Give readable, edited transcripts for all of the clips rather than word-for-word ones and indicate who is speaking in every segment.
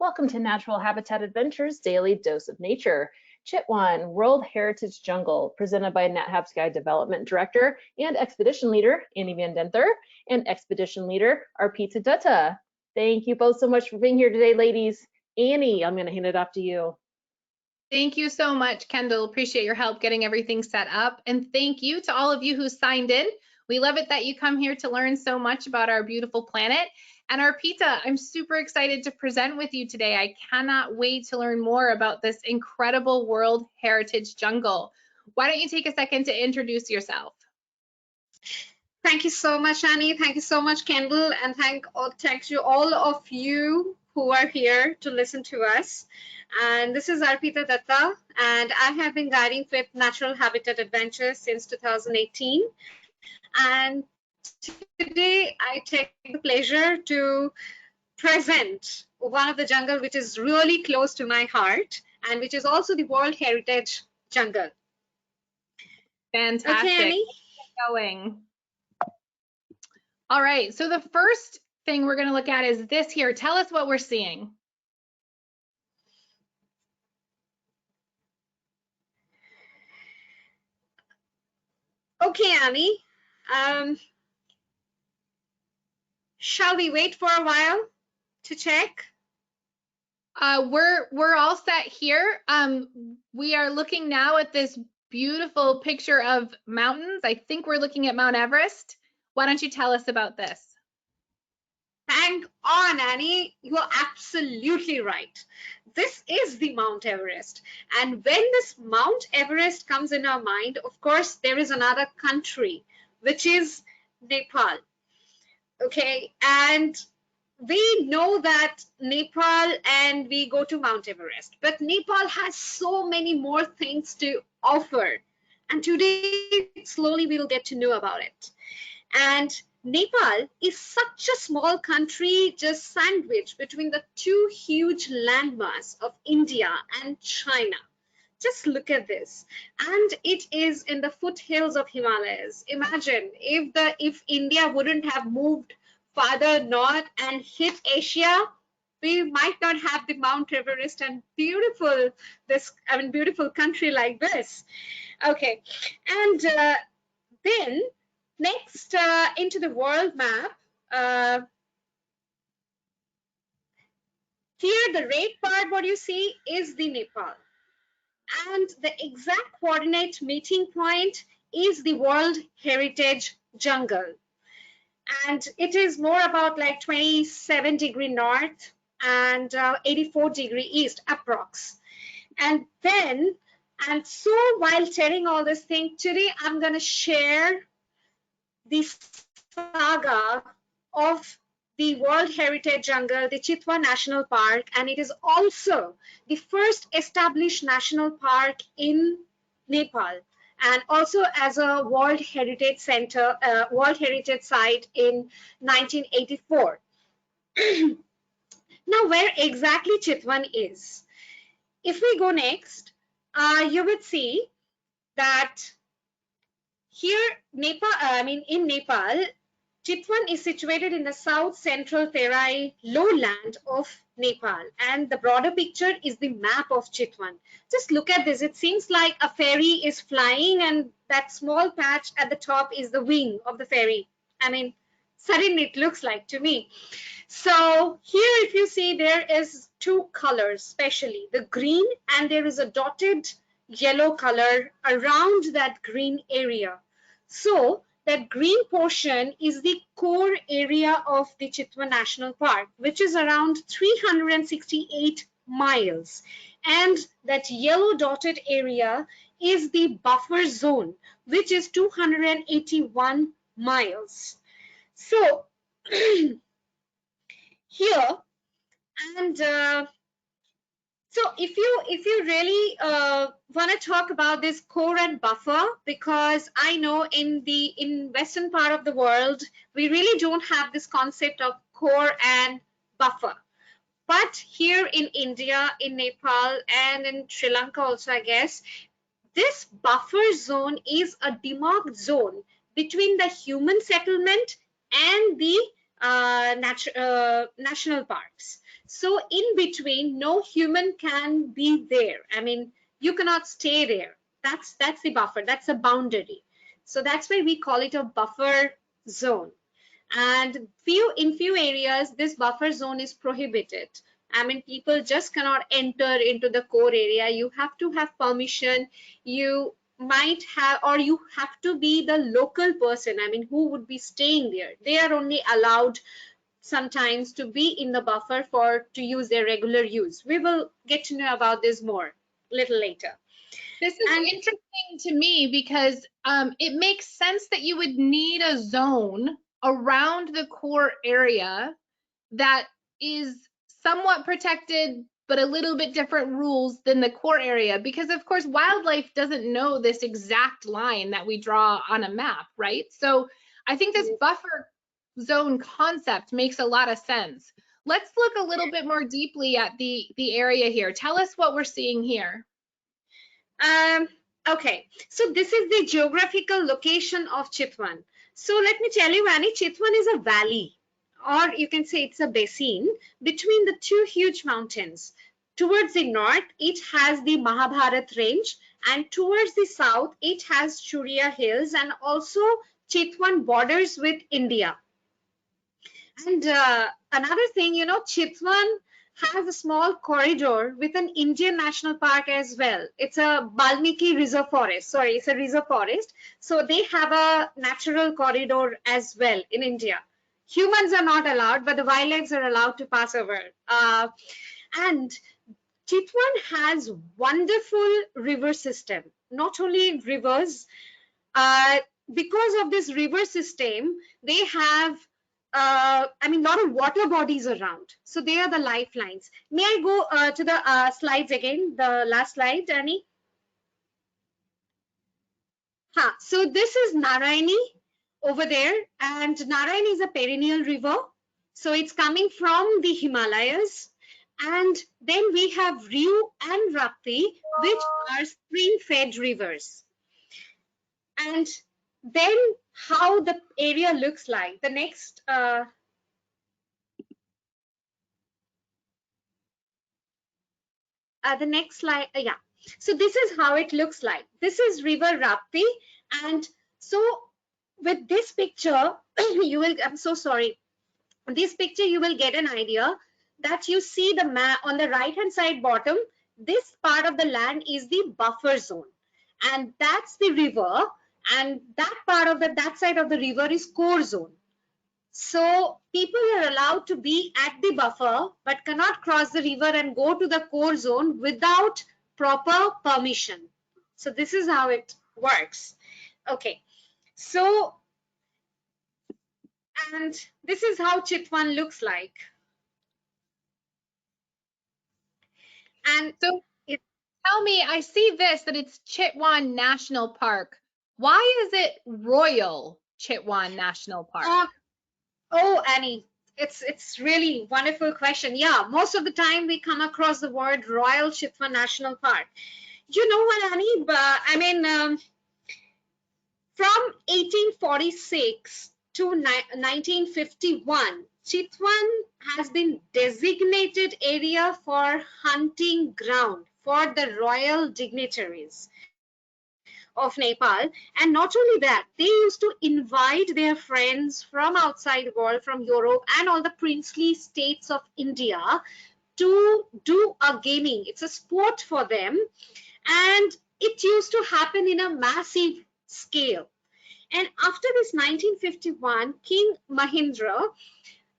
Speaker 1: Welcome to Natural Habitat Adventures Daily Dose of Nature. Chitwan World Heritage Jungle, presented by NatHab's Guide Development Director and Expedition Leader, Annie Van Dinther, and Expedition Leader, Arpita Dutta. Thank you both so much for being here today, ladies. Annie, I'm going to hand it off to you.
Speaker 2: Thank you so much, Kendall. Appreciate your help getting everything set up. And thank you to all of you who signed in. We love it that you come here to learn so much about our beautiful planet. And Arpita, I'm super excited to present with you today. I cannot wait to learn more about this incredible World Heritage Jungle. Why don't you take a second to introduce yourself?
Speaker 3: Thank you so much, Annie. Thank you so much, Kendall. And thank you all of you who are here to listen to us. And this is Arpita Dutta, and I have been guiding with Natural Habitat Adventures since 2018. And today I take the pleasure to present one of the jungle which is really close to my heart and which is also the World Heritage Jungle.
Speaker 2: Fantastic.
Speaker 3: Okay, Annie?
Speaker 2: Going. All right, so the first thing we're going to look at is this here. Tell us what we're seeing.
Speaker 3: Okay, Annie. Shall we wait for a while to check?
Speaker 2: We're all set here. We are looking now at this beautiful picture of mountains. I think we're looking at Mount Everest. Why don't you tell us about this?
Speaker 3: Hang on, Annie. You are absolutely right. This is the Mount Everest. And when this Mount Everest comes in our mind, of course, there is another country, which is Nepal. Okay, and we know that Nepal and we go to Mount Everest, but Nepal has so many more things to offer. And today, slowly, we'll get to know about it. And Nepal is such a small country, just sandwiched between the two huge landmass of India and China. Just look at this. And it is in the foothills of Himalayas. Imagine if India wouldn't have moved farther north and hit Asia, we might not have the Mount Everest and beautiful country like this. Okay, and then next into the world map, here the red part, what you see is the Nepal. And the exact coordinate meeting point is the World Heritage Jungle. And it is more about like 27° north and 84° east approx. And so while telling all this thing, today I'm going to share the saga of the World Heritage Jungle, the Chitwan National Park, and it is also the first established national park in Nepal, and also as a World Heritage Center, World Heritage Site in 1984. Now, where exactly Chitwan is? If we go next, you would see that here, in Nepal, Chitwan is situated in the south central Terai lowland of Nepal, and the broader picture is the map of Chitwan. Just look at this. It seems like a ferry is flying, and that small patch at the top is the wing of the ferry. I mean, suddenly it looks like to me. So here, if you see, there is two colors, especially the green, and there is a dotted yellow color around that green area. So that green portion is the core area of the Chitwan National Park, which is around 368 miles. And that yellow dotted area is the buffer zone, which is 281 miles. So here, and so if you really want to talk about this core and buffer, because I know in Western part of the world, we really don't have this concept of core and buffer. But here in India, in Nepal, and in Sri Lanka also, I guess, this buffer zone is a demarked zone between the human settlement and the national parks. So in between, no human can be there. I mean, you cannot stay there. That's the buffer, that's the boundary. So that's why we call it a buffer zone. And in few areas, this buffer zone is prohibited. I mean, people just cannot enter into the core area. You have to have permission. You might have, or you have to be the local person. I mean, who would be staying there? They are only allowed sometimes to be in the buffer to use their regular use. We will get to know about this more a little later.
Speaker 2: This is interesting to me because it makes sense that you would need a zone around the core area that is somewhat protected, but a little bit different rules than the core area, because of course wildlife doesn't know this exact line that we draw on a map, right? So I think this buffer zone concept makes a lot of sense. Let's look a little bit more deeply at the area here. Tell us what we're seeing here.
Speaker 3: Okay, so this is the geographical location of Chitwan. So let me tell you, Annie, Chitwan is a valley, or you can say it's a basin between the two huge mountains. Towards the north, it has the Mahabharat range, and towards the south, it has Churia Hills, and also Chitwan borders with India. And another thing, you know, Chitwan has a small corridor with an Indian National Park as well. It's a Balmiki Reserve Forest. Sorry, it's a reserve forest. So they have a natural corridor as well in India. Humans are not allowed, but the wildlife are allowed to pass over. And Chitwan has wonderful river system. Not only rivers, because of this river system, they have I mean, a lot of water bodies around. So they are the lifelines. May I go to the slides again, the last slide, Annie? So this is Narayani over there, and Narayani is a perennial river. So it's coming from the Himalayas. And then we have Riu and Rapti, which are spring-fed rivers. And then how the area looks like. The next slide, yeah. So this is how it looks like. This is River Rapti, and so with this picture, you will. I'm so sorry. This picture, you will get an idea that you see the map on the right-hand side bottom. This part of the land is the buffer zone, and that's the river. And that part of that side of the river is core zone. So people are allowed to be at the buffer, but cannot cross the river and go to the core zone without proper permission. So this is how it works. Okay, so, and this is how Chitwan looks like. And
Speaker 2: so tell me, I see this, that it's Chitwan National Park. Why is it Royal Chitwan National Park?
Speaker 3: Oh, Annie, it's really wonderful question. Yeah, most of the time we come across the word Royal Chitwan National Park. You know what, Annie? I mean, from 1846 to 1951, Chitwan has been designated area for hunting ground for the royal dignitaries of Nepal. And not only that, they used to invite their friends from outside the world, from Europe and all the princely states of India to do a gaming. It's a sport for them. And it used to happen in a massive scale. And after this 1951, King Mahendra,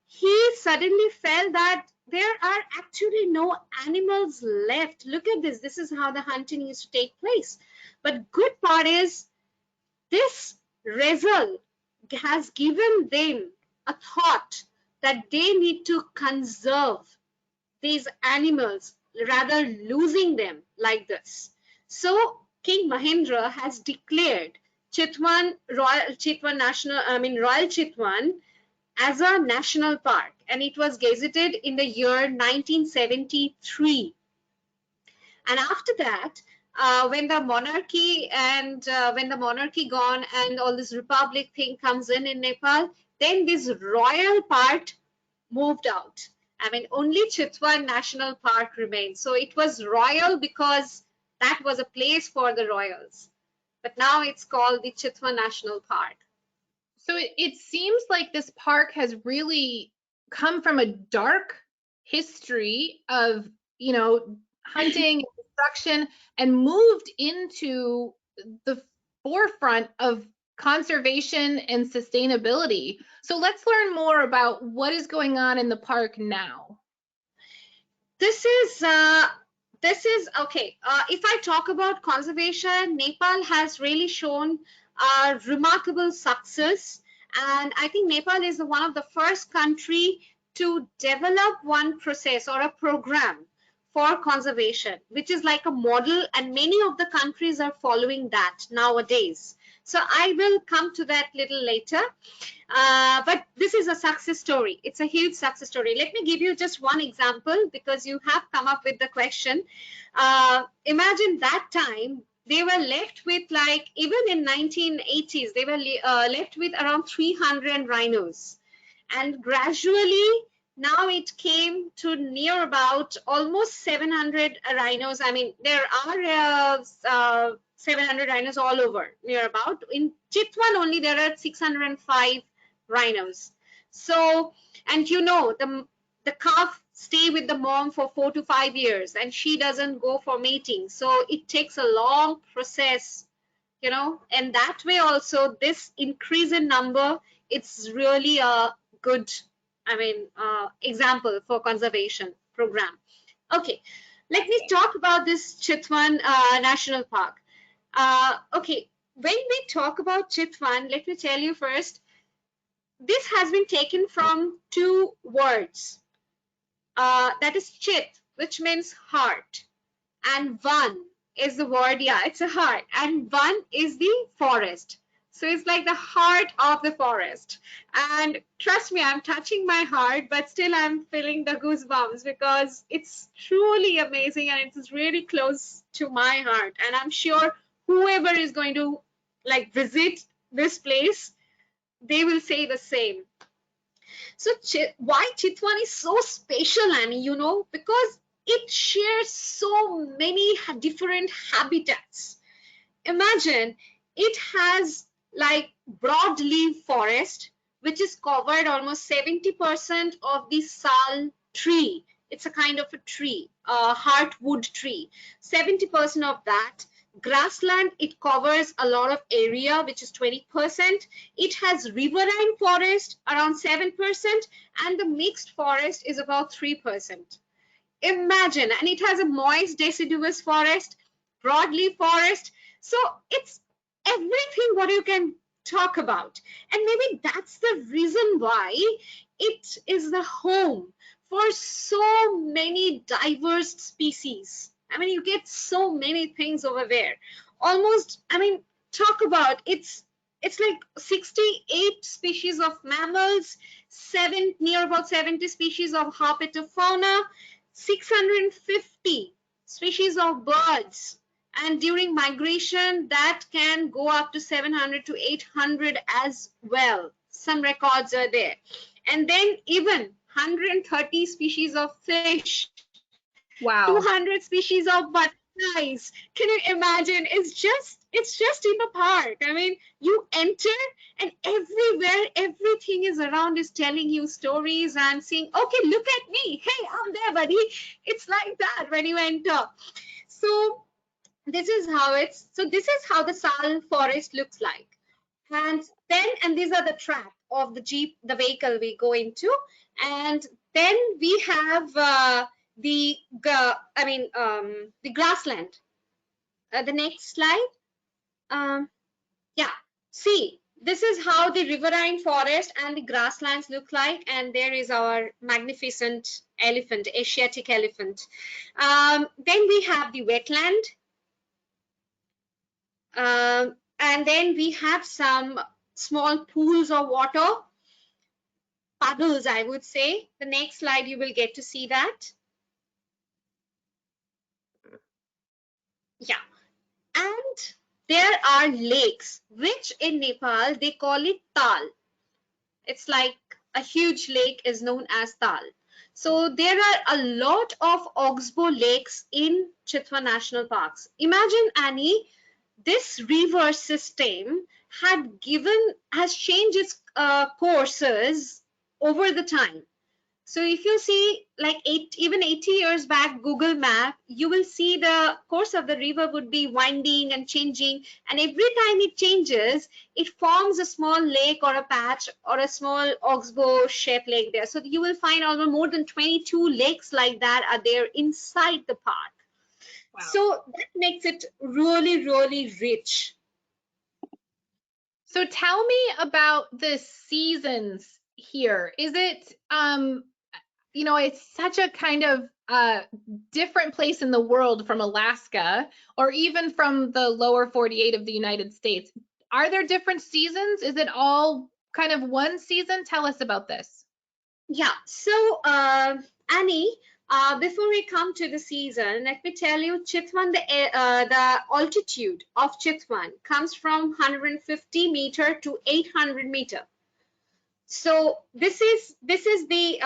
Speaker 3: he suddenly felt that there are actually no animals left. Look at this. This is how the hunting used to take place. But good part is this result has given them a thought that they need to conserve these animals rather losing them like this. So King Mahendra has declared Royal Chitwan as a national park, and it was gazetted in the year 1973. And after that, when the monarchy gone and all this republic thing comes in Nepal, then this royal part moved out. I mean, only Chitwan National Park remains. So it was royal because that was a place for the royals. But now it's called the Chitwan National Park.
Speaker 2: So it seems like this park has really come from a dark history of, you know, hunting and destruction and moved into the forefront of conservation and sustainability. So let's learn more about what is going on in the park now.
Speaker 3: This is okay. If I talk about conservation, Nepal has really shown remarkable success, and I think Nepal is one of the first country to develop one process or a program for conservation, which is like a model, and many of the countries are following that nowadays. So I will come to that little later. But this is a success story. It's a huge success story. Let me give you just one example because you have come up with the question. Imagine that time they were left with, like, even in 1980s, they were left with around 300 rhinos. And gradually, now it came to near about almost 700 rhinos. I mean, there are 700 rhinos all over, near about. In Chitwan only, there are 605 rhinos. So, and you know, the calf stay with the mom for 4 to 5 years, and she doesn't go for mating. So it takes a long process, you know, and that way also this increase in number, it's really a good, example for conservation program. Okay, let me talk about this Chitwan National Park. Okay, when we talk about Chitwan, let me tell you first, this has been taken from two words. That is chit, which means heart, and van is the word, yeah, it's a heart, and van is the forest. So it's like the heart of the forest. And trust me, I'm touching my heart, but still I'm feeling the goosebumps because it's truly amazing and it's really close to my heart. And I'm sure whoever is going to like visit this place, they will say the same. So why Chitwan is so special, Annie, you know, because it shares so many different habitats. Imagine it has like broadleaf forest, which is covered almost 70% of the sal tree. It's a kind of a tree, a heartwood tree. 70% of that. Grassland, it covers a lot of area, which is 20%. It has riverine forest around 7%, and the mixed forest is about 3%. Imagine, and it has a moist deciduous forest, broadleaf forest. So it's everything what you can talk about. And maybe that's the reason why it is the home for so many diverse species. I mean, you get so many things over there. Almost, I mean, talk about it's like 68 species of mammals, near about 70 species of herpetofauna, 650 species of birds, and during migration that can go up to 700 to 800 as well. Some records are there. And then even 130 species of fish. Wow. 200 species of butterflies. Can you imagine? It's just in the park. I mean, you enter and everywhere, everything is around is telling you stories and saying, okay, look at me. Hey, I'm there, buddy. It's like that when you enter. So this is how the sal forest looks like. And these are the track of the jeep, the vehicle we go into. And then we have the grassland. The next slide. Yeah, see, this is how the riverine forest and the grasslands look like. And there is our magnificent elephant, Asiatic elephant. Then we have the wetland. And then we have some small pools of water, puddles, I would say. The next slide, you will get to see that. Yeah. And there are lakes, which in Nepal, they call it tal. It's like a huge lake is known as tal. So there are a lot of Oxbow Lakes in Chitwan National Parks. Imagine, Annie, this river system has changed its courses over the time. So if you see like even 80 years back Google map, you will see the course of the river would be winding and changing, and every time it changes, it forms a small lake or a patch or a small oxbow shaped lake there. So you will find almost more than 22 lakes like that are there inside the park.
Speaker 2: Wow.
Speaker 3: So that makes it really, really rich.
Speaker 2: So tell me about the seasons here. Is it, you know, it's such a kind of different place in the world from Alaska or even from the lower 48 of the United States. Are there different seasons? Is it all kind of one season? Tell us about this.
Speaker 3: Yeah, so Annie, before we come to the season, let me tell you, Chitwan, the altitude of Chitwan comes from 150 meter to 800 meter. So this is the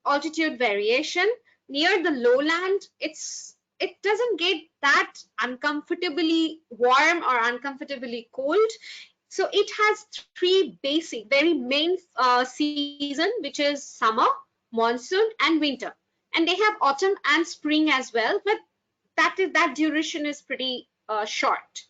Speaker 3: altitude variation. Near the lowland, it doesn't get that uncomfortably warm or uncomfortably cold. So it has three basic, very main season, which is summer, monsoon, and winter. And they have autumn and spring as well, but that duration is pretty short.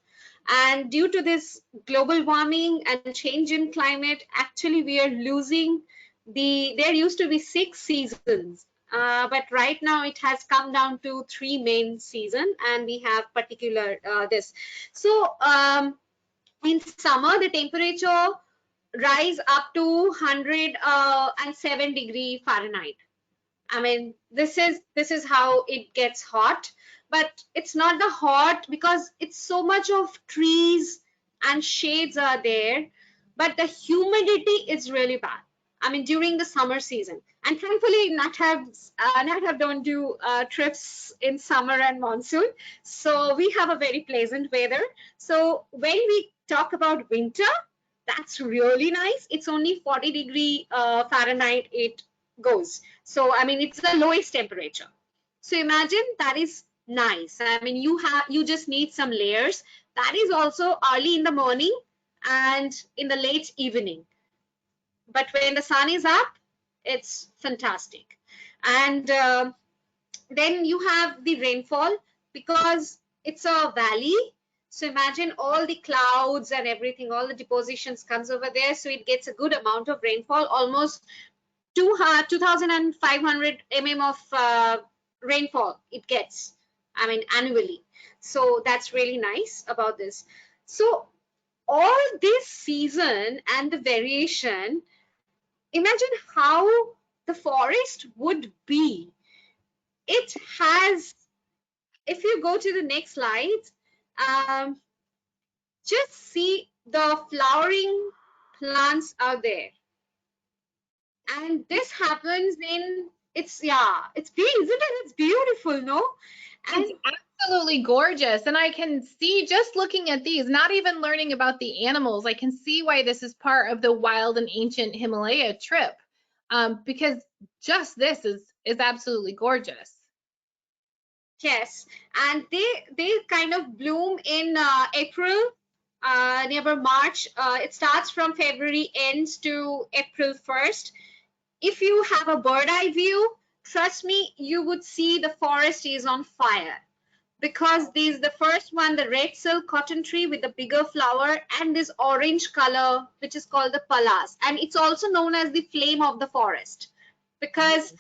Speaker 3: And due to this global warming and change in climate, actually we are losing there used to be 6 seasons, but right now it has come down to 3 main season, and we have particular this. So in summer, the temperature rise up to 107 degree Fahrenheit. I mean, this is how it gets hot, but it's not the hot because it's so much of trees and shades are there, but the humidity is really bad. I mean, during the summer season. And thankfully, NatHab don't do trips in summer and monsoon. So we have a very pleasant weather. So when we talk about winter, that's really nice. It's only 40 degree Fahrenheit it goes. So, I mean, it's the lowest temperature. So imagine that is nice. I mean, you just need some layers. That is also early in the morning and in the late evening. But when the sun is up, it's fantastic. And then you have the rainfall because it's a valley. So imagine all the clouds and everything, all the depositions comes over there. So it gets a good amount of rainfall, almost 2,500 mm of rainfall it gets, I mean, annually. So that's really nice about this. So all this season and the variation, imagine how the forest would be. It has, if you go to the next slide, just see the flowering plants out there. And this happens in, it's beautiful, isn't it? It's beautiful, no? And
Speaker 2: it's absolutely gorgeous. And I can see, just looking at these, not even learning about the animals, I can see why this is part of the wild and ancient Himalaya trip, because just this is absolutely gorgeous.
Speaker 3: yes, and they kind of bloom in April, near March. It starts from February ends to April 1st. If you have a bird eye view, trust me, you would see the forest is on fire, because the first one, the red silk cotton tree with the bigger flower and this orange color, which is called the palas, and it's also known as the flame of the forest, because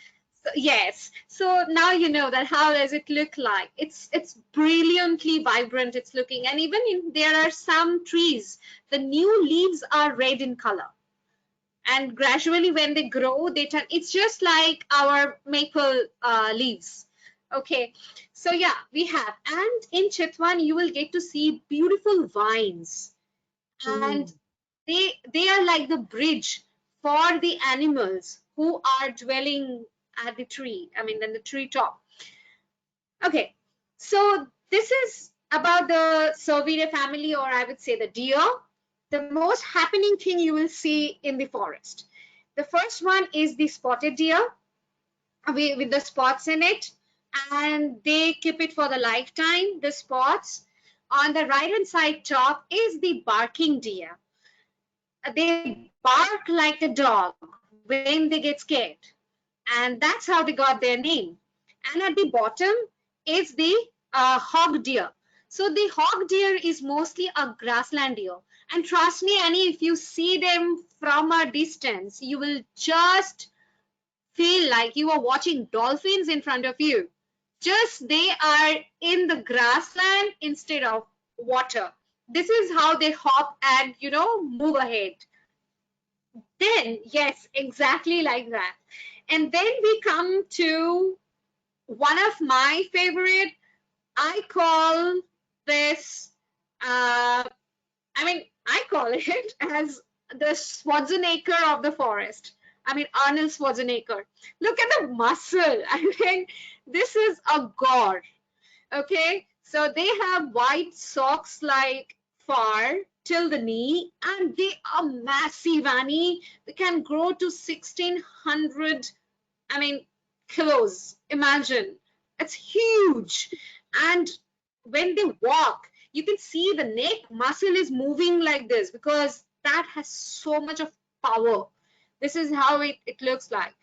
Speaker 3: yes, so now you know that how does it look like. It's brilliantly vibrant it's looking, and even there are some trees, the new leaves are red in color, and gradually when they grow they turn, it's just like our maple leaves. Okay, so yeah, we have, and in Chitwan you will get to see beautiful vines, and they are like the bridge for the animals who are dwelling at the tree, I mean, in the tree top. Okay, so this is about the cervidae family, or I would say the deer. The most happening thing you will see in the forest. The first one is the spotted deer. with the spots in it, and they keep it for the lifetime, the spots. On the right hand side top is the barking deer. They bark like a dog when they get scared, and that's how they got their name. And at the bottom is the hog deer. So the hog deer is mostly a grassland deer. And trust me, Annie, if you see them from a distance, you will just feel like you are watching dolphins in front of you. Just they are in the grassland instead of water. This is how they hop and, move ahead. Then, yes, exactly like that. And then we come to one of my favorite. I call this, I call it as the Schwarzenegger of the forest. Arnold Schwarzenegger. Look at the muscle. This is a god. Okay, so they have white socks like far till the knee, and they are massive, Annie. They can grow to 1600 kilos. Imagine, it's huge. And when they walk, you can see the neck muscle is moving like this because that has so much of power. This is how it looks like.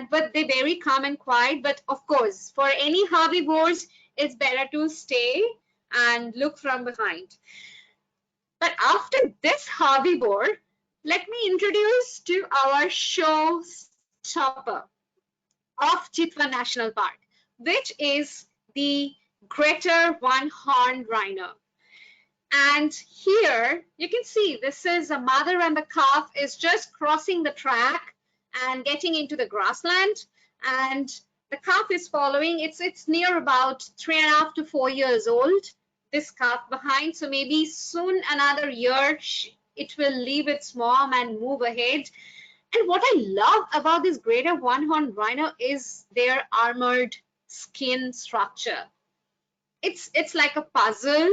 Speaker 3: But they're very calm and quiet. But of course, for any herbivores, it's better to stay and look from behind. But after this herbivore, let me introduce to our showstopper of Chitwan National Park, which is the greater one-horned rhino. And here you can see this is a mother, and the calf is just crossing the track and getting into the grassland, and the calf is following. It's near about 3.5 to 4 years old, this calf behind. So maybe soon another year it will leave its mom and move ahead. And what I love about this greater one-horned rhino is their armored skin structure. It's like a puzzle.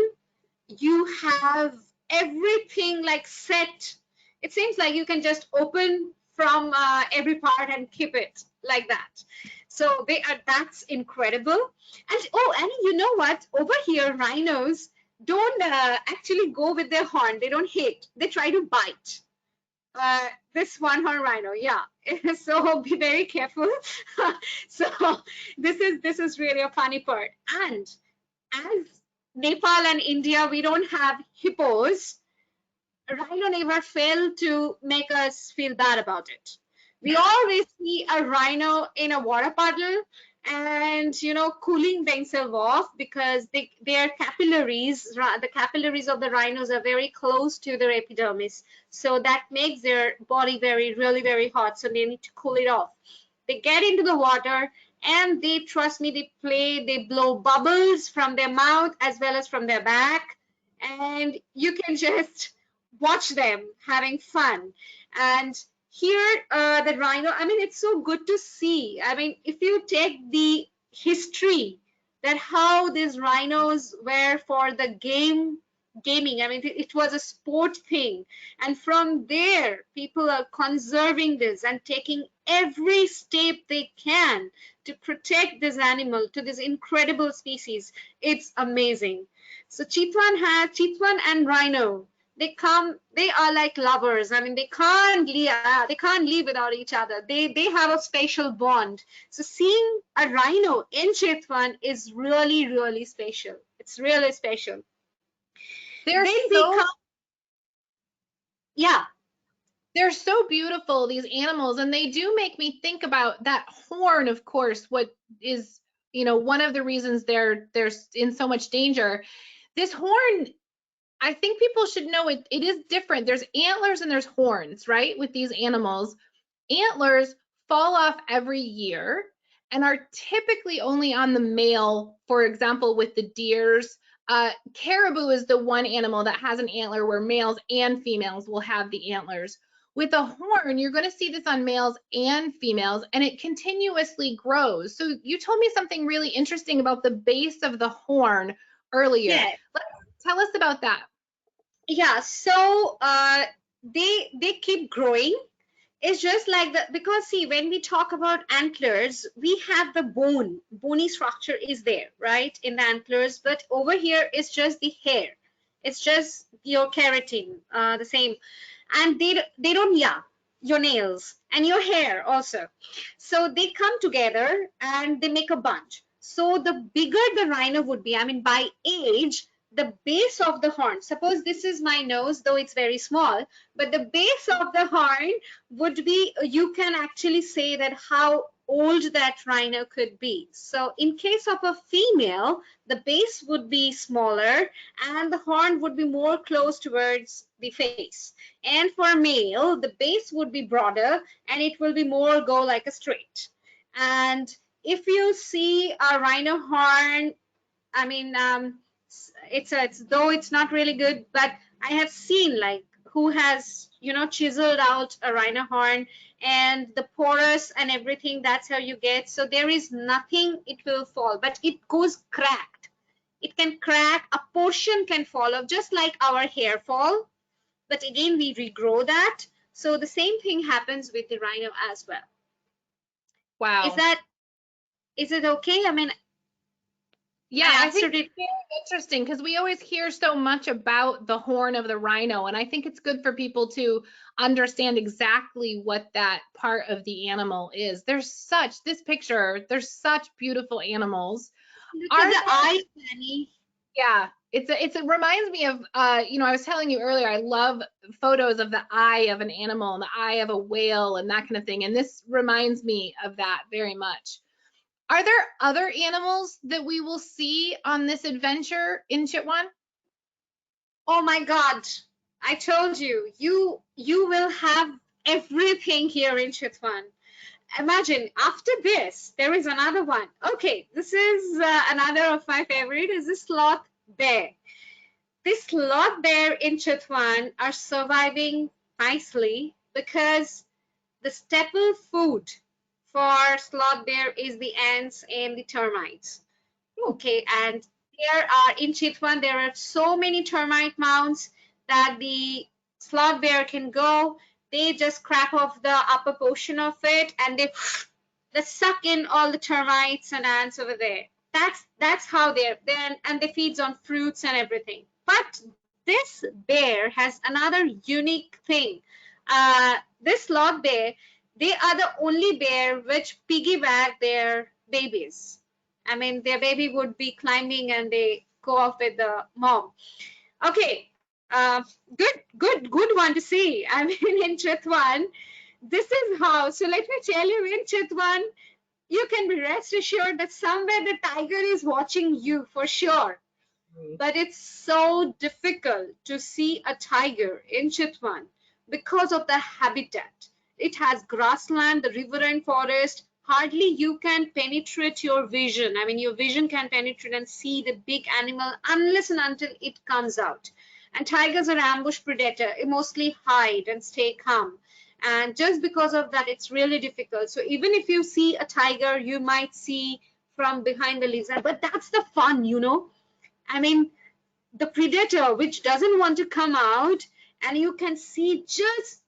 Speaker 3: You have everything like set. It seems like you can just open from every part and keep it like that. So that's incredible. And and you know what? Over here, rhinos don't actually go with their horn. They don't hit. They try to bite. This one-horn rhino, yeah. So be very careful. So this is really a funny part. And as Nepal and India, we don't have hippos. Rhino never failed to make us feel bad about it. We always see a rhino in a water puddle and, cooling themselves off because their capillaries, the capillaries of the rhinos are very close to their epidermis. So that makes their body really, very hot. So they need to cool it off. They get into the water, and they, trust me, they blow bubbles from their mouth as well as from their back, and you can just watch them having fun. And here the rhino, it's so good to see. If you take the history that how these rhinos were for the gaming, it was a sport thing, and from there people are conserving this and taking every step they can to protect this animal, to this incredible species. It's amazing. So Chitwan and rhino, they are like lovers. They can't live without each other. They have a special bond. So seeing a rhino in Chitwan is really, really special. It's really special.
Speaker 2: They're so beautiful, these animals, and they do make me think about that horn, of course, what is, one of the reasons they're in so much danger. This horn, I think people should know it is different. There's antlers and there's horns, right? With these animals, antlers fall off every year and are typically only on the male. For example, with the deers, caribou is the one animal that has an antler where males and females will have the antlers. With a horn, you're going to see this on males and females, and it continuously grows. So you told me something really interesting about the base of the horn earlier.
Speaker 3: Yeah.
Speaker 2: Tell us about that.
Speaker 3: Yeah, so they keep growing. It's just like the, because see, when we talk about antlers, we have the bony structure is there, right, in the antlers, but over here is just the hair. It's just your keratin, the same. And they don't, yeah, your nails and your hair also. So they come together and they make a bunch. So the bigger the rhino would be, I mean, by age, the base of the horn, suppose this is my nose, though it's very small, but the base of the horn would be, you can actually say that how old that rhino could be. So in case of a female, the base would be smaller and the horn would be more close towards the face. And for a male, the base would be broader and it will be more go like a straight. And if you see a rhino horn, I mean, it's though it's not really good, but I have seen like who has, you know, chiseled out a rhino horn and the porous and everything, that's how you get. So there is nothing, it will fall, but it goes cracked. It can crack, a portion can fall off, just like our hair fall, but again, we regrow that. So the same thing happens with the rhino as well.
Speaker 2: Wow.
Speaker 3: Is it okay? I mean,
Speaker 2: yeah, I think it's very interesting because we always hear so much about the horn of the rhino, and I think it's good for people to understand exactly what that part of the animal is. There's such beautiful animals.
Speaker 3: Look at the eye, Annie.
Speaker 2: Yeah, it reminds me of you know, I was telling you earlier, I love photos of the eye of an animal and the eye of a whale and that kind of thing, and this reminds me of that very much. Are there other animals that we will see on this adventure in Chitwan?
Speaker 3: Oh my God, I told you, you will have everything here in Chitwan. Imagine after this, there is another one. Okay, this is another of my favorite is the sloth bear. This sloth bear in Chitwan are surviving nicely because the staple food for sloth bear is the ants and the termites. Okay, and there are in Chitwan, there are so many termite mounds that the sloth bear can go. They just crap off the upper portion of it and they suck in all the termites and ants over there. That's how they're then, and they feeds on fruits and everything. But this bear has another unique thing. This sloth bear, they are the only bear which piggyback their babies. I mean, their baby would be climbing and they go off with the mom. Okay, good one to see. I mean, in Chitwan, this is how. So let me tell you, in Chitwan, you can be rest assured that somewhere the tiger is watching you for sure. But it's so difficult to see a tiger in Chitwan because of the habitat. It has grassland, the riverine forest. Hardly you can penetrate your vision. I mean, your vision can penetrate and see the big animal unless and until it comes out. And tigers are ambush predator. They mostly hide and stay calm. And just because of that, it's really difficult. So even if you see a tiger, you might see from behind the leaves. But that's the fun, you know. I mean, the predator which doesn't want to come out, and you can see just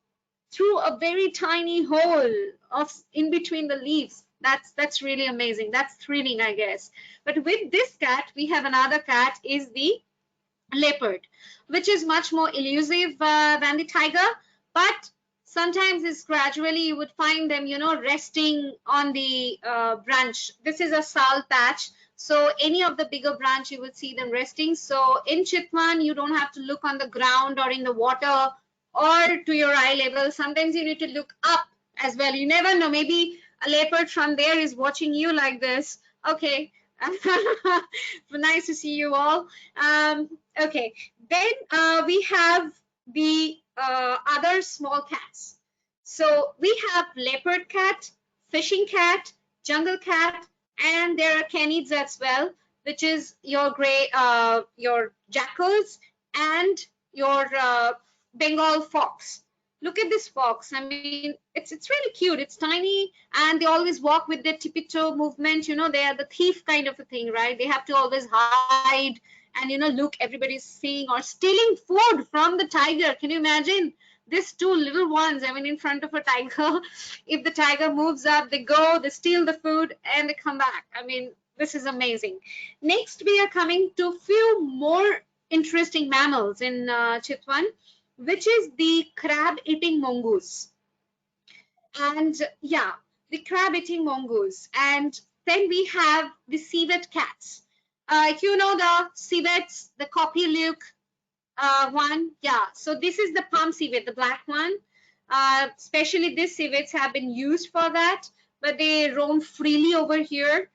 Speaker 3: through a very tiny hole of in between the leaves. That's really amazing. That's thrilling, I guess. But with this cat, we have another cat is the leopard, which is much more elusive than the tiger, but sometimes it's gradually you would find them, you know, resting on the branch. This is a sal patch. So any of the bigger branch, you would see them resting. So in Chitwan, you don't have to look on the ground or in the water or to your eye level. Sometimes you need to look up as well. You never know. Maybe a leopard from there is watching you like this. Okay. Nice to see you all. Okay. Then we have the other small cats. So we have leopard cat, fishing cat, jungle cat, and there are canids as well, which is your gray, your jackals and your Bengal fox. Look at this fox. I mean, it's really cute. It's tiny, and they always walk with their tippy-toe movement. You know, they are the thief kind of a thing, right? They have to always hide and, you know, look, everybody's seeing or stealing food from the tiger. Can you imagine? these two little ones, I mean, in front of a tiger, if the tiger moves up, they go, they steal the food, and they come back. I mean, this is amazing. Next, we are coming to few more interesting mammals in Chitwan, which is the crab-eating mongoose. And yeah, the crab-eating mongoose. And then we have the civet cats. You know the civets, the copyluke one. Yeah, so this is the palm civet, the black one. Especially these civets have been used for that, but they roam freely over here,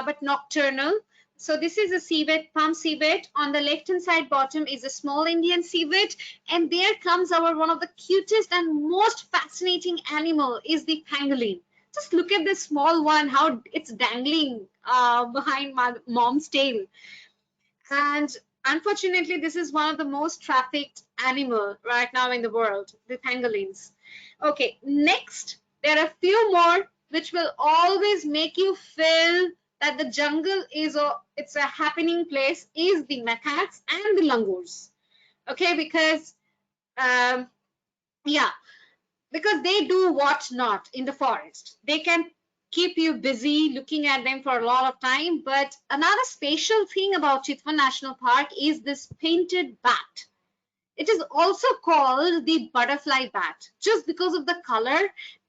Speaker 3: but nocturnal. So this is a civet, palm civet. On the left-hand side bottom is a small Indian civet. And there comes our one of the cutest and most fascinating animal is the pangolin. Just look at this small one, how it's dangling behind my mom's tail. And unfortunately, this is one of the most trafficked animal right now in the world, the pangolins. Okay, next, there are a few more which will always make you feel that the jungle is it's a happening place, is the macaques and the langurs. Okay, because yeah, because they do what not in the forest. They can keep you busy looking at them for a lot of time. But another special thing about Chitwan National Park is this painted bat. It is also called the butterfly bat just because of the color.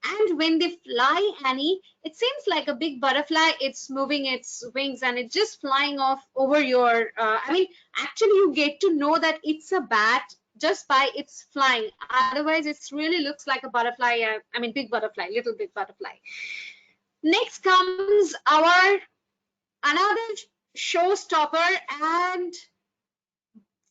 Speaker 3: And when they fly, Annie, it seems like a big butterfly. It's moving its wings and it's just flying off over your, I mean, actually you get to know that it's a bat just by its flying. Otherwise, it really looks like a butterfly. I mean, big butterfly, little big butterfly. Next comes our another showstopper, and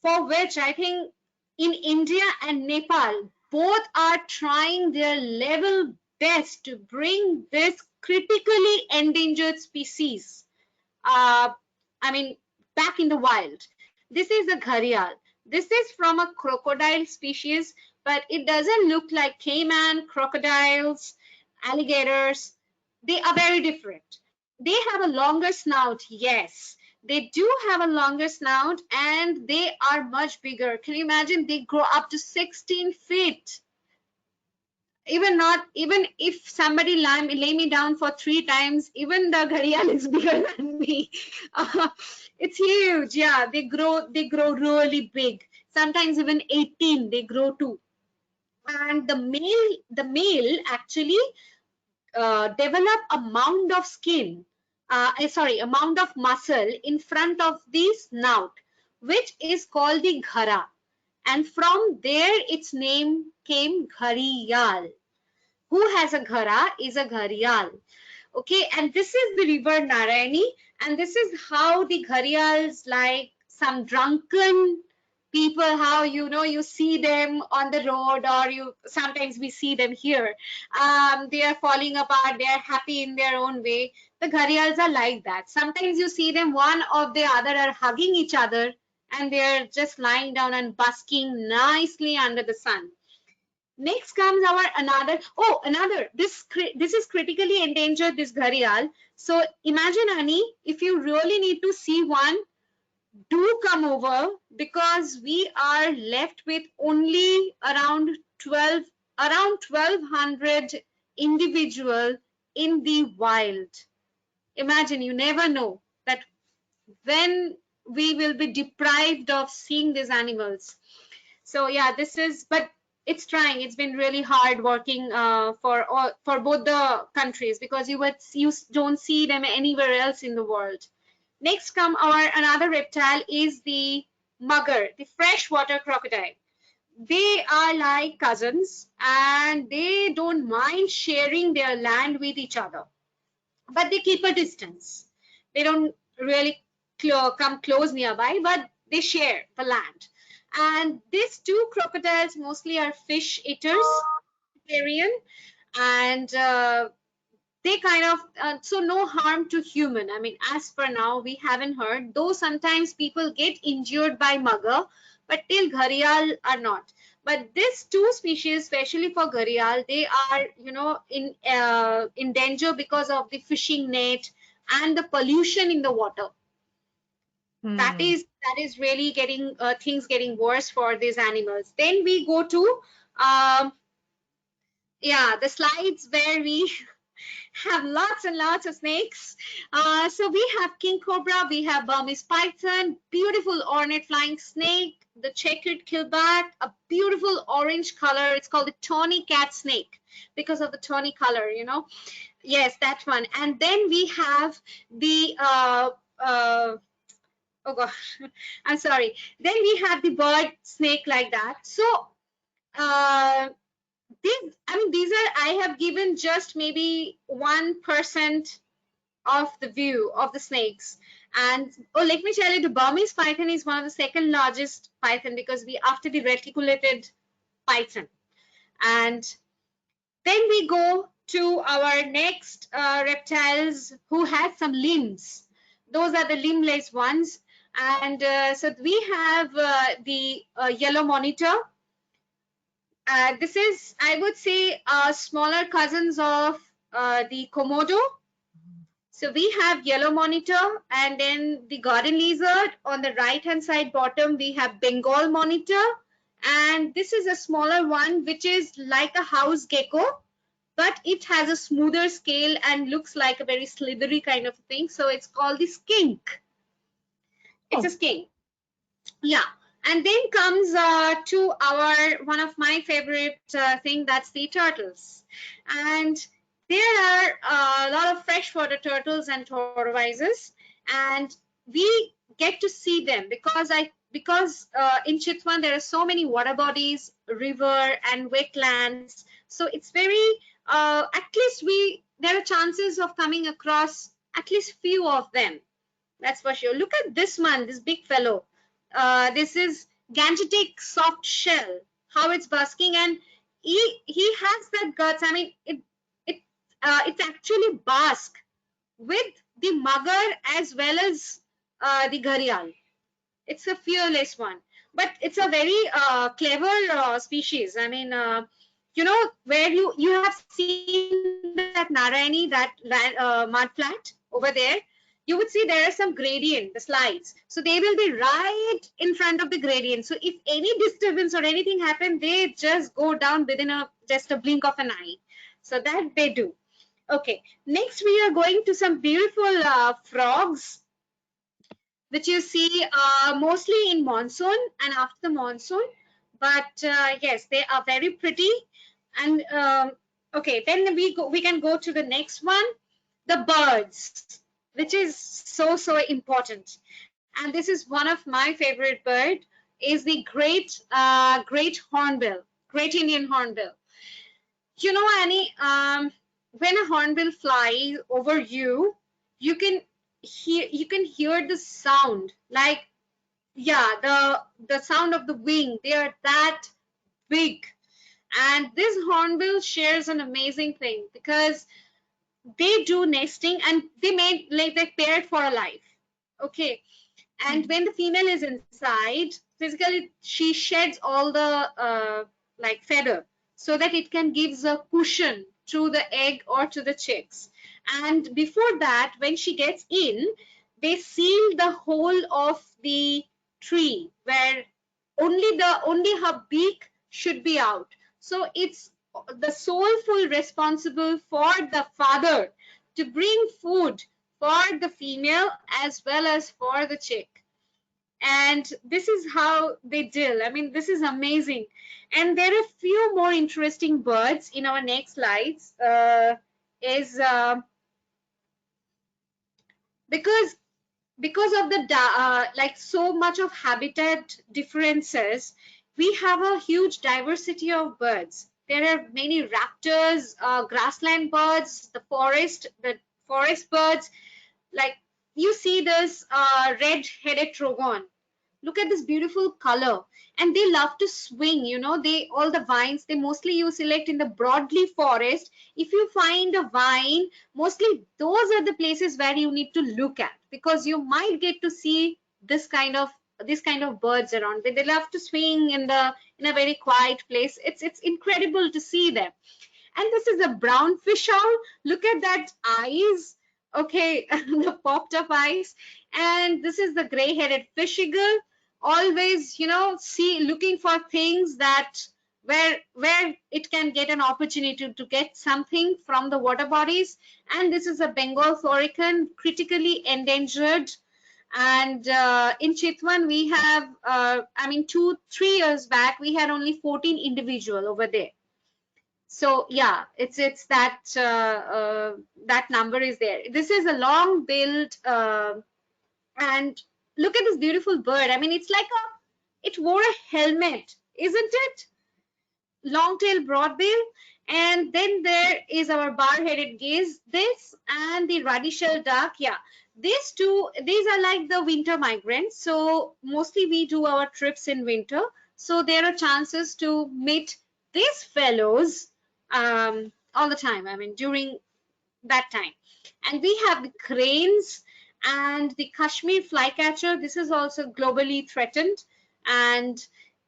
Speaker 3: for which I think in India and Nepal, both are trying their level best to bring this critically endangered species, I mean, back in the wild. This is a gharial. This is from a crocodile species, but it doesn't look like caiman, crocodiles, alligators. They are very different. They have a longer snout, yes. They do have a longer snout and they are much bigger. Can you imagine? They grow up to 16 feet. Even if somebody lay me down for 3 times, even the gharial is bigger than me. It's huge. Yeah, they grow really big. Sometimes even 18 they grow too. And the male actually develop a mound of skin, a mound of muscle in front of the snout, which is called the ghara. And from there, its name came gharial. Who has a ghara is a gharial. Okay, and this is the river Narayani, and this is how the gharials, like some drunken people, how you see them on the road, or sometimes we see them here. They are falling apart, they are happy in their own way. The gharials are like that. Sometimes you see them, one or the other are hugging each other, and they're just lying down and basking nicely under the sun. Next comes our another. This is critically endangered, this gharial. So imagine, Annie, if you really need to see one, do come over, because we are left with only around 1200 individual in the wild. Imagine, you never know that when we will be deprived of seeing these animals. So yeah, but it's trying. It's been really hard working for both the countries, because you don't see them anywhere else in the world. Next come another reptile is the mugger, the freshwater crocodile. They are like cousins and they don't mind sharing their land with each other, but they keep a distance. They don't really come close nearby, but they share the land. And these two crocodiles mostly are fish eaters, vegetarian, and they kind of, so no harm to human. I mean, as per now, we haven't heard, though sometimes people get injured by mugger, but till gharial are not. But these two species, especially for gharial, they are, in danger because of the fishing net and the pollution in the water. That is really getting things getting worse for these animals. Then we go to Yeah, the slides where we have lots and lots of snakes. So we have king cobra, we have Burmese python, beautiful ornate flying snake, the checkered keelback, a beautiful orange color. It's called the tawny cat snake because of the tawny color, you know. Yes, that one. And then we have the oh gosh, I'm sorry. Then we have the bird snake like that. So these are, I have given just maybe 1% of the view of the snakes. And oh, let me tell you, the Burmese python is one of the second largest python because we after the reticulated python. And then we go to our next reptiles who have some limbs. Those are the limbless ones. And so we have the yellow monitor. This is, I would say, smaller cousins of the Komodo. So we have yellow monitor, and then the garden lizard. On the right hand side bottom, we have Bengal monitor. And this is a smaller one, which is like a house gecko, but it has a smoother scale and looks like a very slithery kind of thing. So it's called the skink. It's a skink. Yeah. And then comes to our one of my favorite thing, that's the turtles. And there are a lot of freshwater turtles and tortoises, and we get to see them because in Chitwan there are so many water bodies, river and wetlands. So it's very at least there are chances of coming across at least few of them. That's for sure. Look at this one, this big fellow. This is Gangetic soft shell, how it's basking, and he has that guts. I mean, it's actually bask with the mugger as well as the gharial. It's a fearless one, but it's a very clever species. I mean, you know, where you have seen that Narayani, that mud flat over there, you would see there are some gradient, the slides. So they will be right in front of the gradient. So if any disturbance or anything happen, they just go down within just a blink of an eye. So that they do. Okay, next we are going to some beautiful frogs, which you see mostly in monsoon and after the monsoon. But yes, they are very pretty. And okay, then we can go to the next one, the birds, which is so important. And this is one of my favorite bird, is the great hornbill, great Indian hornbill. You know, Annie, when a hornbill flies over you, you can hear the sound, like, yeah, the sound of the wing. They are that big. And this hornbill shares an amazing thing because they do nesting and they made like they paired for a life. Okay. And when the female is inside, physically she sheds all the like feather so that it can give a cushion to the egg or to the chicks. And before that, when she gets in, they seal the whole of the tree where only her beak should be out. So it's the soulful responsible for the father to bring food for the female as well as for the chick. And this is how they deal. I mean, this is amazing. And there are a few more interesting birds in our next slides. Because of the like so much of habitat differences, we have a huge diversity of birds. There are many raptors, grassland birds, the forest birds. Like you see this red-headed trogon. Look at this beautiful color. And they love to swing, you know, all the vines, they mostly you select in the broadleaf forest. If you find a vine, mostly those are the places where you need to look at, because you might get to see this kind of birds around. They love to swing in a very quiet place. It's incredible to see them. And this is a brown fish owl. Look at that eyes. Okay, the popped up eyes. And this is the gray-headed fish eagle, always, you know, looking for things that where it can get an opportunity to get something from the water bodies. And this is a Bengal florican, critically endangered. And in Chitwan, we have, I mean, 2-3 years back, we had only 14 individual over there. So yeah, it's that that number is there. This is a long-billed, and look at this beautiful bird. I mean, it's like it wore a helmet, isn't it? Long-tailed broadbill. And then there is our bar-headed gaze, this, and the ruddy-shelled duck. Yeah, these are like the winter migrants. So mostly we do our trips in winter. So there are chances to meet these fellows all the time. I mean, during that time. And we have the cranes and the Kashmir flycatcher. This is also globally threatened. And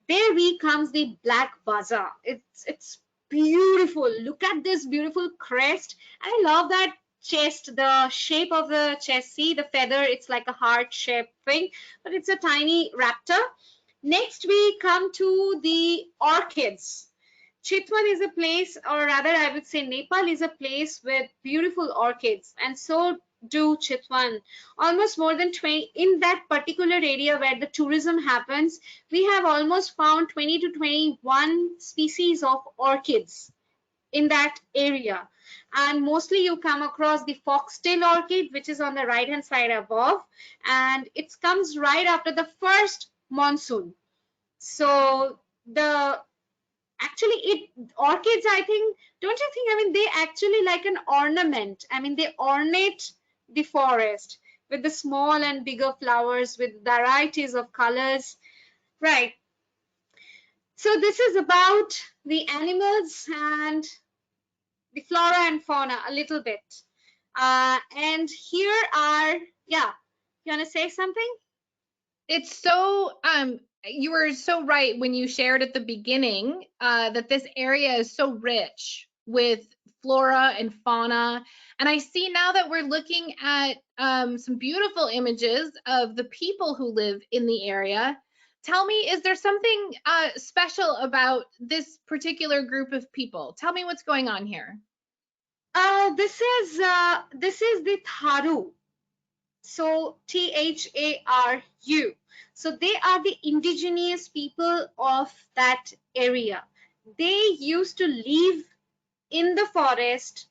Speaker 3: there comes the black buzzer. It's beautiful. Look at this beautiful crest. I love that chest, the shape of the chest. See the feather, it's like a heart-shaped thing, but it's a tiny raptor. Next, we come to the orchids. Chitwan is a place, or rather I would say Nepal is a place with beautiful orchids, and so do Chitwan. Almost more than 20 in that particular area where the tourism happens. We have almost found 20 to 21 species of orchids in that area. And mostly you come across the foxtail orchid, which is on the right hand side above, and it comes right after the first monsoon. So orchids, I think, don't you think, I mean, they actually like an ornament. I mean, they ornate the forest with the small and bigger flowers with varieties of colors. Right. So this is about the animals and the flora and fauna a little bit. And here are, yeah, you want to say something?
Speaker 2: It's so, you were so right when you shared at the beginning that this area is so rich with flora and fauna. And I see now that we're looking at some beautiful images of the people who live in the area. Tell me, is there something special about this particular group of people? Tell me what's going on here.
Speaker 3: This is the Tharu. So Tharu. So they are the indigenous people of that area. They used to live in the forest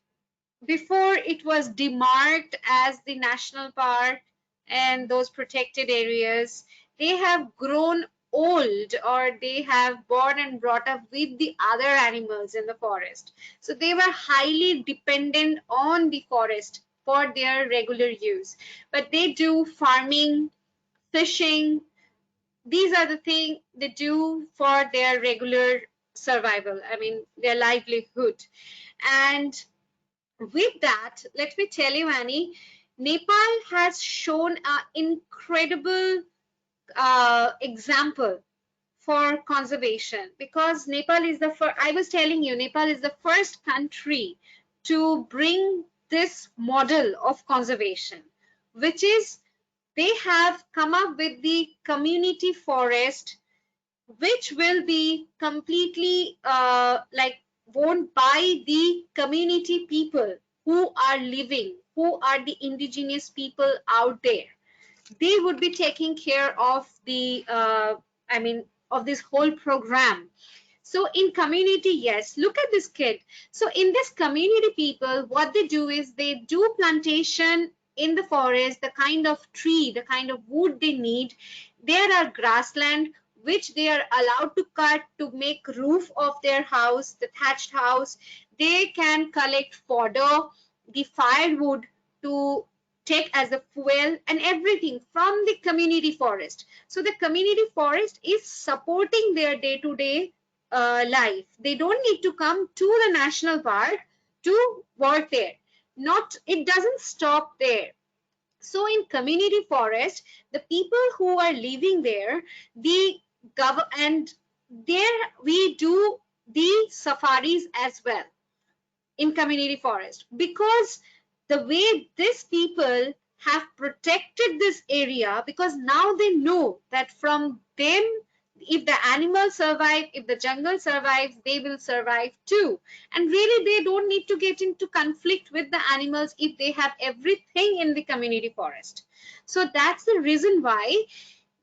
Speaker 3: before it was demarked as the national park and those protected areas. They have grown old, or they have born and brought up with the other animals in the forest. So they were highly dependent on the forest for their regular use. But they do farming, fishing. These are the things they do for their regular survival, I mean, their livelihood. And with that, let me tell you, Annie, Nepal has shown an incredible example for conservation, because Nepal is the first, I was telling you, Nepal is the first country to bring this model of conservation, which is they have come up with the community forest, which will be completely owned by the community people who are living, who are the indigenous people out there. They would be taking care of the, of this whole program. So in community, yes, look at this kid. So in this community people, what they do is they do plantation in the forest, the kind of tree, the kind of wood they need. There are grassland which they are allowed to cut to make roof of their house, the thatched house. They can collect fodder, the firewood to take as a fuel, and everything from the community forest. So the community forest is supporting their day-to-day life. They don't need to come to the national park to work there. It doesn't stop there. So in community forest, the people who are living there, and there we do the safaris as well in community forest, because the way these people have protected this area, because now they know that from them If the animals survive, if the jungle survives, they will survive too. And really, they don't need to get into conflict with the animals if they have everything in the community forest. So that's the reason why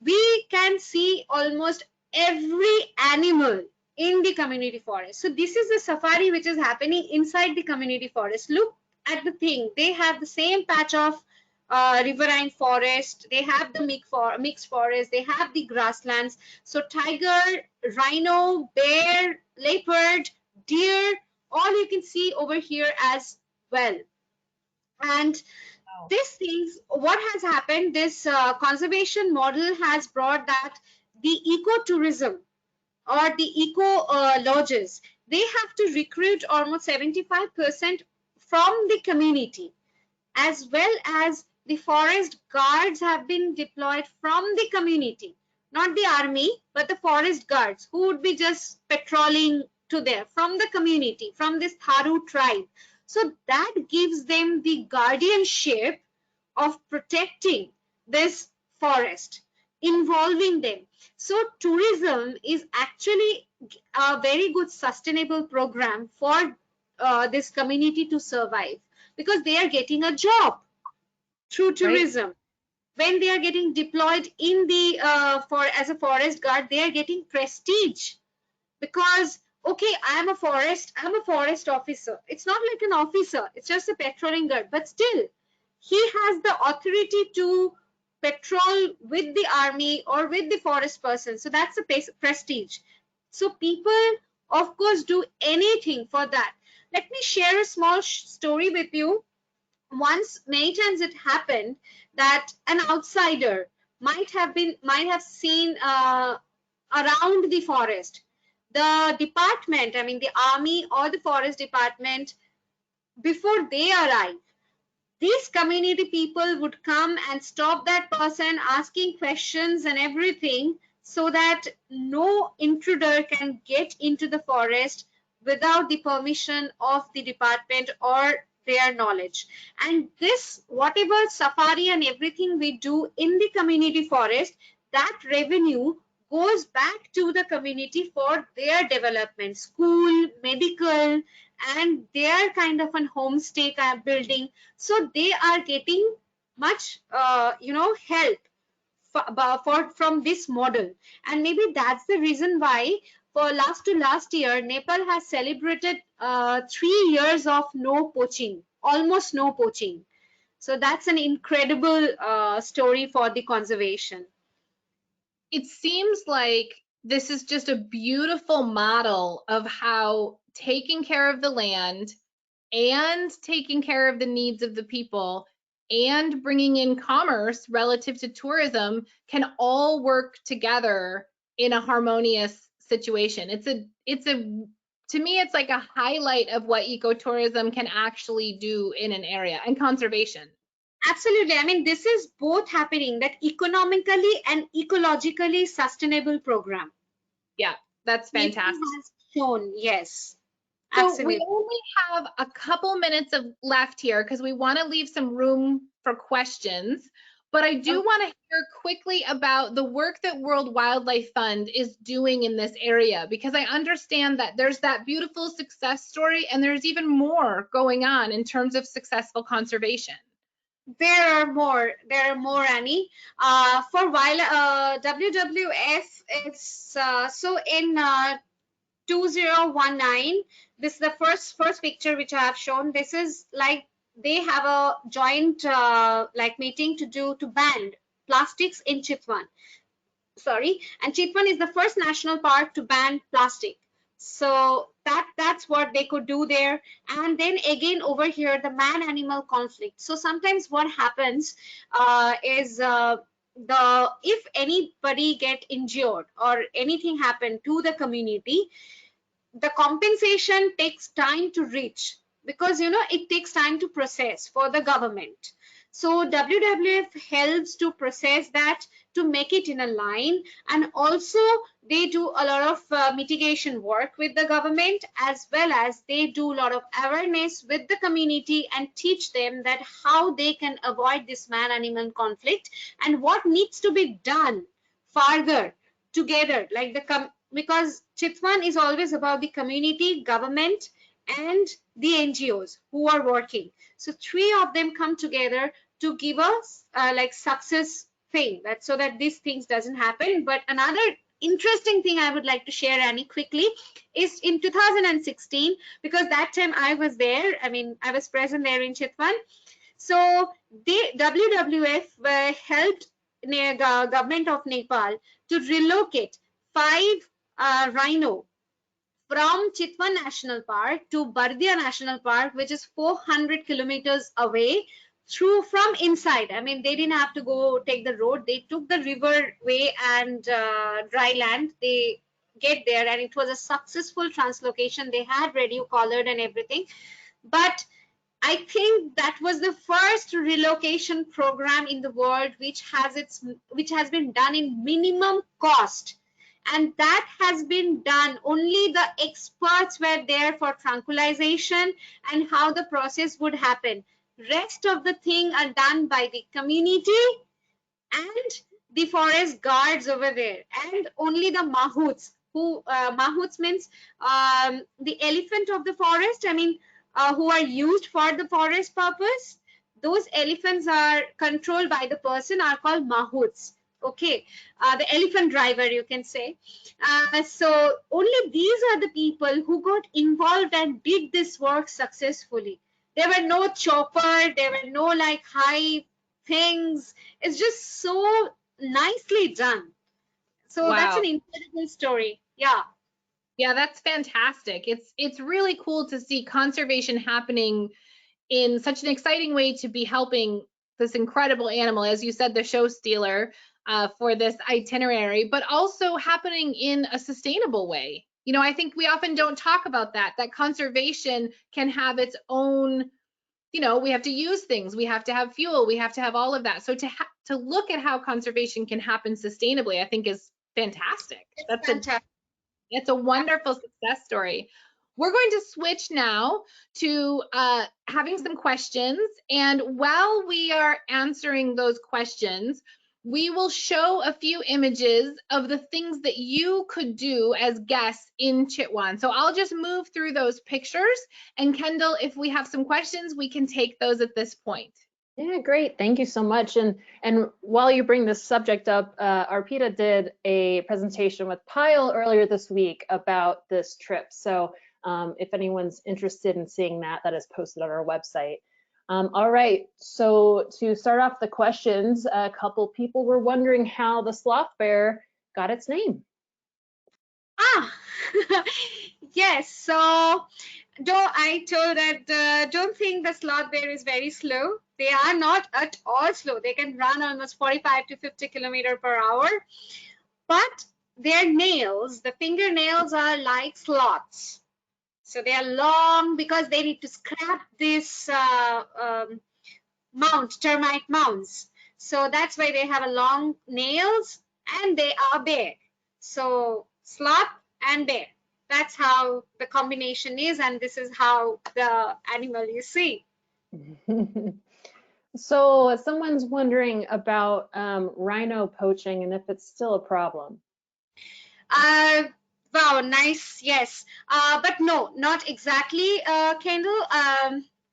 Speaker 3: we can see almost every animal in the community forest. So this is the safari which is happening inside the community forest. Look at the thing. They have the same patch of riverine forest. They have the mixed forest. They have the grasslands. So tiger, rhino, bear, leopard, deer, all you can see over here as well. And these things, what has happened, this conservation model has brought that the ecotourism or the eco lodges, they have to recruit almost 75% from the community, as well as the forest guards have been deployed from the community, not the army, but the forest guards who would be just patrolling to there from the community, from this Tharu tribe. So that gives them the guardianship of protecting this forest, involving them. So tourism is actually a very good sustainable program for this community to survive, because they are getting a job through tourism. Right. When they are getting deployed in the as a forest guard, they are getting prestige, because okay, I'm a forest officer. It's not like an officer, it's just a patrolling guard, but still he has the authority to patrol with the army or with the forest person. So that's a prestige. So people, of course, do anything for that. Let me share a small story with you. Once, many times it happened that an outsider might have seen around the forest. The department, I mean the army or the forest department, before they arrive, these community people would come and stop that person, asking questions and everything, so that no intruder can get into the forest without the permission of the department or their knowledge. And this, whatever safari and everything we do in the community forest, that revenue goes back to the community for their development, school, medical, and their kind of an homestay kind of building. So they are getting much help from this model. And maybe that's the reason why for last year Nepal has celebrated 3 years of no poaching, almost no poaching. So that's an incredible story for the conservation.
Speaker 2: It seems like this is just a beautiful model of how taking care of the land and taking care of the needs of the people and bringing in commerce relative to tourism can all work together in a harmonious situation. To me, it's like a highlight of what ecotourism can actually do in an area, and conservation.
Speaker 3: Absolutely. I mean, this is both happening, that economically and ecologically sustainable program.
Speaker 2: Yeah, that's fantastic.
Speaker 3: It has shown, yes.
Speaker 2: So
Speaker 3: Absolutely.
Speaker 2: we only have a couple minutes left here because we want to leave some room for questions. But I do want to hear quickly about the work that World Wildlife Fund is doing in this area, because I understand that there's that beautiful success story and there's even more going on in terms of successful conservation.
Speaker 3: There are more, Annie. For WWF, it's so in 2019, this is the first picture which I have shown. This is like they have a joint meeting to ban plastics in Chitwan. Sorry, and Chitwan is the first national park to ban plastic. So that's what they could do there. And then again over here, the man-animal conflict. So sometimes what happens is if anybody get injured or anything happen to the community, the compensation takes time to reach, because it takes time to process for the government. So WWF helps to process that, to make it in a line, and also they do a lot of mitigation work with the government, as well as they do a lot of awareness with the community and teach them that how they can avoid this man-animal conflict and what needs to be done further together, like because Chitwan is always about the community, government, and the NGOs who are working. So 3 of them come together to give us like success fame, so that these things doesn't happen. But another interesting thing I would like to share, Annie, quickly, is in 2016, because that time I was there. I mean, I was present there in Chitwan. So the WWF helped the government of Nepal to relocate 5 rhino from Chitwan National Park to Bardia National Park, which is 400 kilometers away, from inside. I mean, they didn't have to go take the road. They took the river way and dry land. They get there, and it was a successful translocation. They had radio collared and everything. But I think that was the first relocation program in the world which has been done in minimum cost. And that has been done. Only the experts were there for tranquilization and how the process would happen. Rest of the thing are done by the community and the forest guards over there, and only the mahouts, mahouts means the elephant of the forest. I mean, who are used for the forest purpose. Those elephants are controlled by the person, are called mahouts. Okay, the elephant driver, you can say. So only these are the people who got involved and did this work successfully. There were no chopper, there were no like high things. It's just so nicely done. So that's
Speaker 2: Wow.
Speaker 3: an incredible story. Yeah.
Speaker 2: Yeah, that's fantastic. It's really cool to see conservation happening in such an exciting way, to be helping this incredible animal, as you said, the show stealer, for this itinerary, but also happening in a sustainable way. You know, I think we often don't talk about that conservation can have its own, you know, we have to use things, we have to have fuel, we have to have all of that. So to look at how conservation can happen sustainably, I think is fantastic.
Speaker 3: It's fantastic.
Speaker 2: It's a wonderful success story. We're going to switch now to having some questions. And while we are answering those questions, we will show a few images of the things that you could do as guests in Chitwan. So I'll just move through those pictures. And Kendall, if we have some questions, we can take those at this point.
Speaker 1: Yeah, great. Thank you so much. And while you bring this subject up, Arpita did a presentation with Pyle earlier this week about this trip. So if anyone's interested in seeing that, that is posted on our website. All right, so to start off the questions, a couple people were wondering how the sloth bear got its name.
Speaker 3: Yes, so I told that don't think the sloth bear is very slow. They are not at all slow. They can run almost 45 to 50 kilometers per hour. But their nails, the fingernails, are like sloths. So they are long because they need to scrap this termite mounds. So that's why they have a long nails, and they are bear. So sloth and bear. That's how the combination is, and this is how the animal you see.
Speaker 1: So someone's wondering about rhino poaching and if it's still a problem.
Speaker 3: Wow, nice, yes. But no, not exactly, Kendall.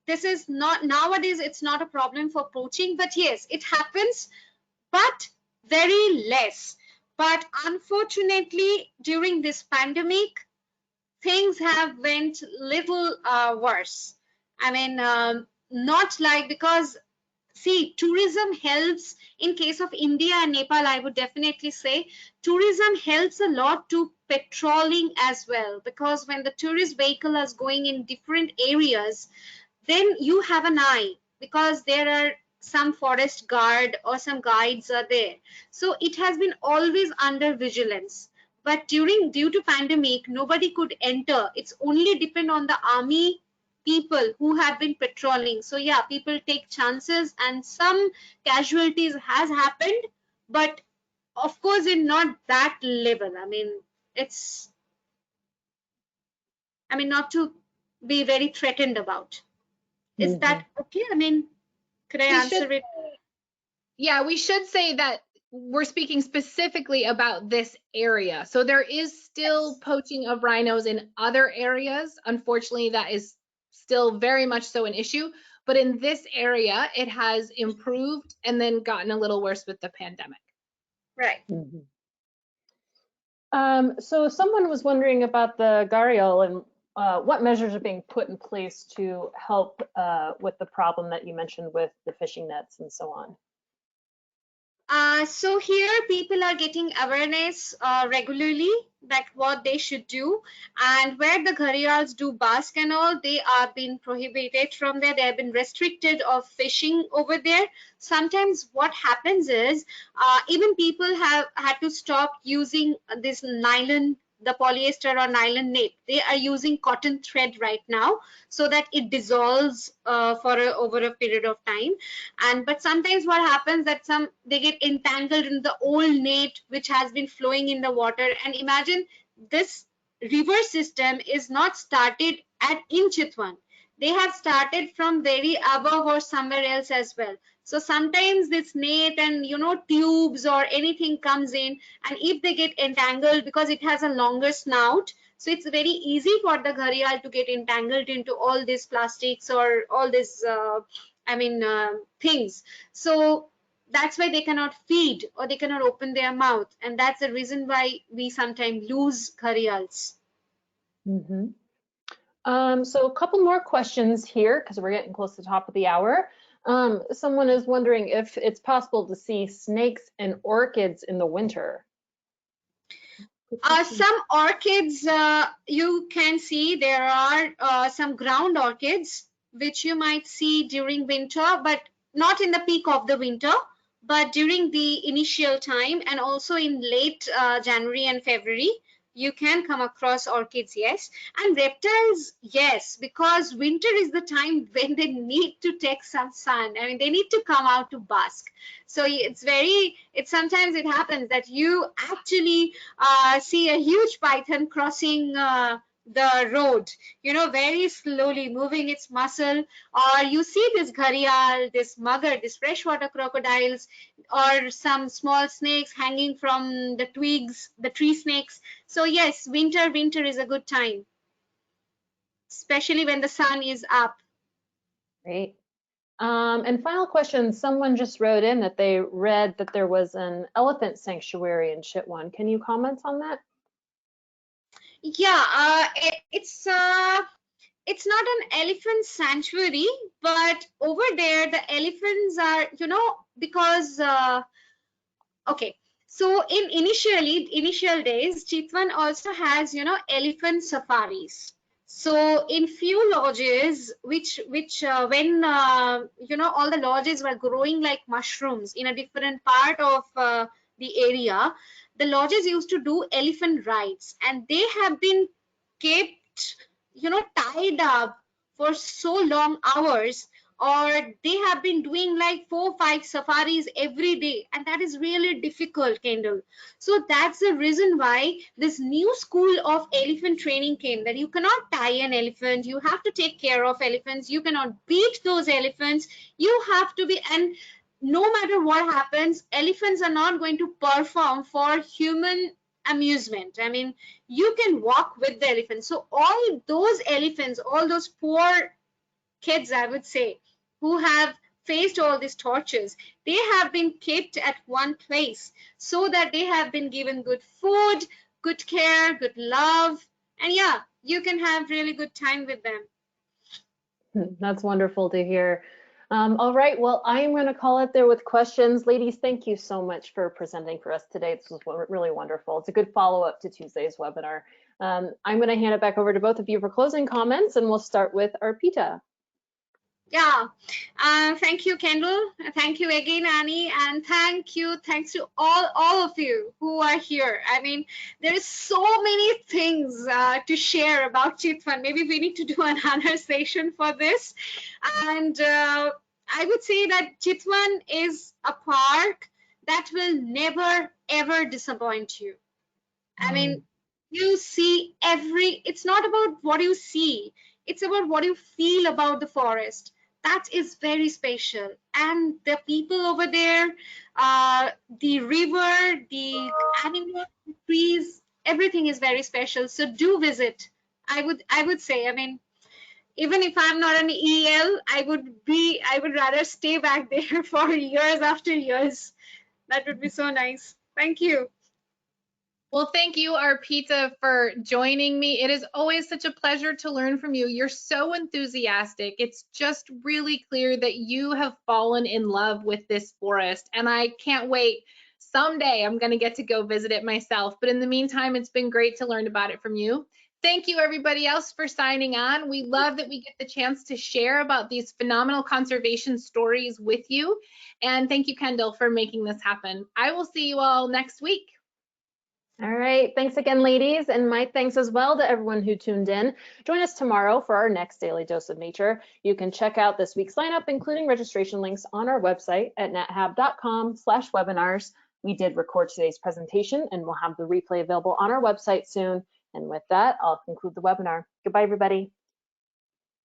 Speaker 3: This is not, nowadays it's not a problem for poaching, but yes, it happens, but very less. But unfortunately, during this pandemic, things have went little worse. I mean, not like, because see, tourism helps. In case of India and Nepal, I would definitely say tourism helps a lot to patrolling as well, because when the tourist vehicle is going in different areas, then you have an eye, because there are some forest guard or some guides are there. So it has been always under vigilance. But due to pandemic, nobody could enter. It's only depend on the army people who have been patrolling. So yeah, people take chances, and some casualties has happened, but of course in not that level. I mean, it's, I mean, not to be very threatened about. Is that okay? I mean, could I answer it?
Speaker 2: Yeah, we should say that we're speaking specifically about this area. So there is still poaching of rhinos in other areas. Unfortunately, that is still very much so an issue. But in this area, it has improved and then gotten a little worse with the pandemic.
Speaker 3: Right.
Speaker 1: Mhm. So someone was wondering about the gharial and what measures are being put in place to help with the problem that you mentioned with the fishing nets and so on.
Speaker 3: So here people are getting awareness regularly that what they should do, and where the gharials do bask and all, they are being prohibited from there. They have been restricted of fishing over there. Sometimes what happens is even people have had to stop using this nylon, the polyester or nylon net. They are using cotton thread right now so that it dissolves over a period of time. And but sometimes what happens that they get entangled in the old net which has been flowing in the water. And imagine this river system is not started in Chitwan. They have started from very above or somewhere else as well. So sometimes this net and tubes or anything comes in, and if they get entangled because it has a longer snout, so it's very easy for the gharial to get entangled into all these plastics or all this things. So that's why they cannot feed or they cannot open their mouth, and that's the reason why we sometimes lose gharials.
Speaker 1: Mhm. So a couple more questions here because we're getting close to the top of the hour. Someone is wondering if it's possible to see snakes and orchids in the winter.
Speaker 3: Some orchids you can see there are some ground orchids which you might see during winter, but not in the peak of the winter, but during the initial time, and also in late January and February you can come across orchids, yes. And reptiles, yes, because winter is the time when they need to take some sun. I mean, they need to come out to bask. So sometimes it happens that you actually see a huge python crossing the road, very slowly moving its muscle, or you see this gharial, this mugger, this freshwater crocodiles, or some small snakes hanging from the twigs, the tree snakes. So yes, winter is a good time, especially when the sun is up.
Speaker 1: Great. And final question, someone just wrote in that they read that there was an elephant sanctuary in Chitwan. Can you comment on that?
Speaker 3: Yeah, it's not an elephant sanctuary, but over there the elephants are, because okay. So in initial days, Chitwan also has, elephant safaris. So in few lodges, which when all the lodges were growing like mushrooms in a different part of the area, the lodges used to do elephant rides, and they have been kept, tied up for so long hours, or they have been doing like 4-5 safaris every day, and that is really difficult, Kendall. So that's the reason why this new school of elephant training came, that you cannot tie an elephant, you have to take care of elephants, you cannot beat those elephants, you have to be, and no matter what happens, elephants are not going to perform for human amusement. I mean, you can walk with the elephant. So all those elephants, all those poor kids, I would say, who have faced all these tortures, they have been kept at one place so that they have been given good food, good care, good love, and yeah, you can have really good time with them.
Speaker 1: That's wonderful to hear. All right, well, I'm going to call it there with questions. Ladies, thank you so much for presenting for us today. This was really wonderful. It's a good follow-up to Tuesday's webinar. I'm going to hand it back over to both of you for closing comments, and we'll start with Arpita.
Speaker 3: Yeah, thank you, Kendall. Thank you again, Annie, and thanks to all of you who are here. I mean, there is so many things to share about Chitwan. Maybe we need to do another session for this. And I would say that Chitwan is a park that will never ever disappoint you. I mean, you see it's not about what you see, it's about what you feel about the forest. That is very special. And the people over there, the river, the animals, the trees, everything is very special. So do visit. I would say, I mean, even if I'm not an EL, I would rather stay back there for years after years. That would be so nice. Thank you.
Speaker 2: Well, thank you, Arpita, for joining me. It is always such a pleasure to learn from you. You're so enthusiastic. It's just really clear that you have fallen in love with this forest, and I can't wait. Someday I'm going to get to go visit it myself. But in the meantime, it's been great to learn about it from you. Thank you, everybody else, for signing on. We love that we get the chance to share about these phenomenal conservation stories with you. And thank you, Kendall, for making this happen. I will see you all next week.
Speaker 1: All right, thanks again, ladies, and my thanks as well to everyone who tuned in. Join us tomorrow for our next Daily Dose of Nature. You can check out this week's lineup, including registration links, on our website at nathab.com/webinars. We did record today's presentation, and we'll have the replay available on our website soon. And with that, I'll conclude the webinar. Goodbye, everybody.